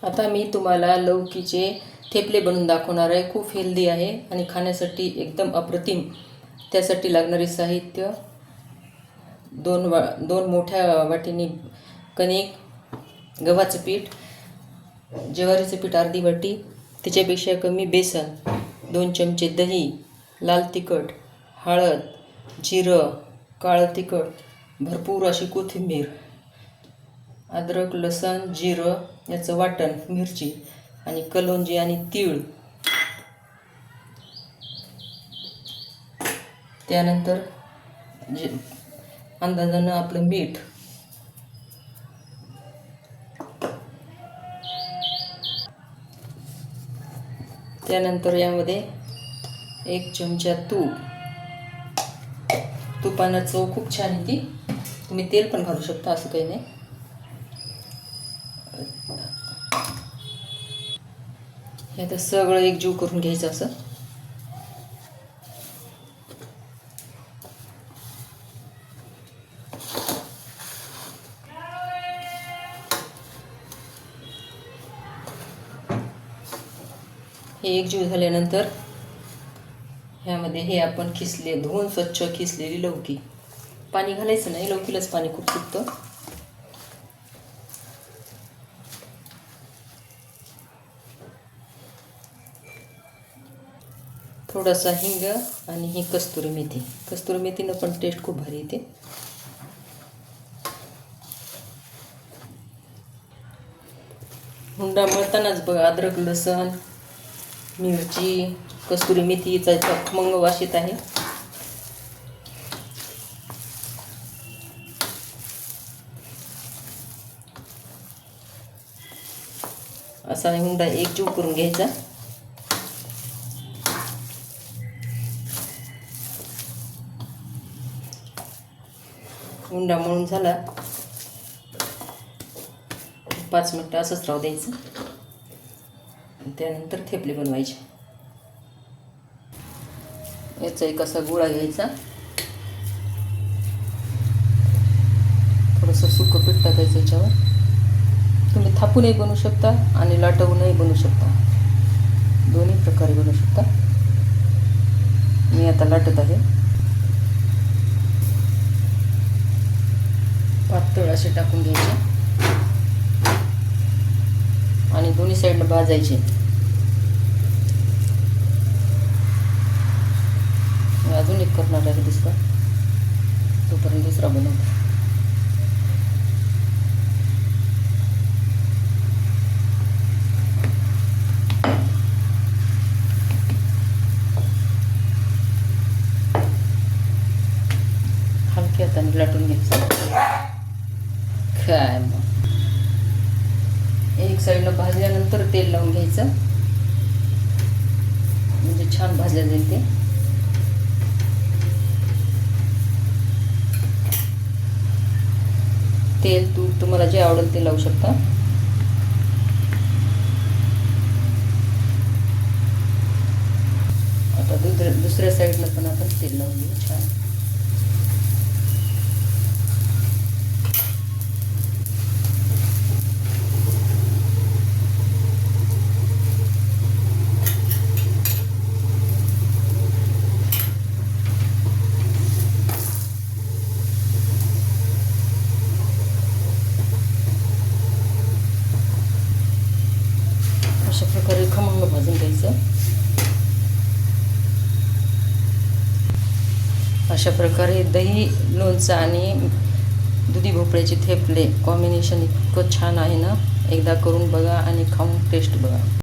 आता मी तुम्हाला लौकीचे थेपले बनवून दाखवणार आहे. खूप हेल्दी आहे आणि खाण्यासाठी एकदम अप्रतिम. त्यासाठी लागणारे साहित्य: दोन मोठ्या वाटीने कणिक, गव्हाचं पीठ, ज्वारीचं पीठ अर्धी वाटी, त्याच्यापेक्षा कमी बेसन, 2 चमचे दही, लाल तिखट, हळद, जिरं, काळं तिखट, भरपूर अशी कोथिंबीर, अद्रक, लसण, जिरं याचं वाटण, मिरची आणि कलोंजी आणि तीळ. त्यानंतर अंदाजानं आपलं मीठ. त्यानंतर यामध्ये 1 चमचा तूप. तुपानं चव खूप छान येते. तुम्ही तेल पण घालू शकता, असं काही नाही. हे आता सगळं एकजीव करून घ्यायचं असं. हे एकजीव झाल्यानंतर ह्यामध्ये हे आपण धुवून स्वच्छ खिसलेली लौकी. पाणी घालायचं नाही, लौकीलाच पाणी खूप सुटतं. थोडासा हिंग आणि ही कस्तुरी मेथी. कस्तुरी मेथीनं पण टेस्ट खूप भारी येते. हुंडा मळतानाच बघा, अद्रक, लसण, मिरची, कस्तुरी मेथीचा खमंग वास येत आहे. असा हुंडा एकजीव करून घ्यायचा. हुंडा मळून झाला 5 मिनटं असंच राहू द्यायचं. त्यानंतर थेपले बनवायचे. याचा एक असा गोळा घ्यायचा, थोडंसं सुकं पीठ टाकायचं याच्यावर. तुम्ही थापूनही बनवू शकता आणि लाटवूनही बनवू शकता, दोन्ही प्रकारे बनवू शकता. मी आता लाटत आहे. पातळ असे टाकून घ्यायचे आणि दोन्ही साईडनं भाजायचे. अजून एक करणार आहे दुसरा, तोपर्यंत दुसरा बनवतो. हलक्या हाताने लाटून घ्यायचं. काय मग एक साईडनं भाजल्यानंतर तेल लावून घ्यायचं, म्हणजे छान भाजल्या जाईल ते. तेल तूप तुम्हाला जे आवडेल ते लावू शकता. आता दुसऱ्या साईडनं पण आपण तेल लावून घेऊ छान. अशा प्रकारे खमंग भाजून घ्यायचं. अशा प्रकारे दही, लोणचं आणि दुधी भोपळ्याचे थेपले कॉम्बिनेशन इतकं छान आहे ना. एकदा करून बघा आणि खाऊन टेस्ट बघा.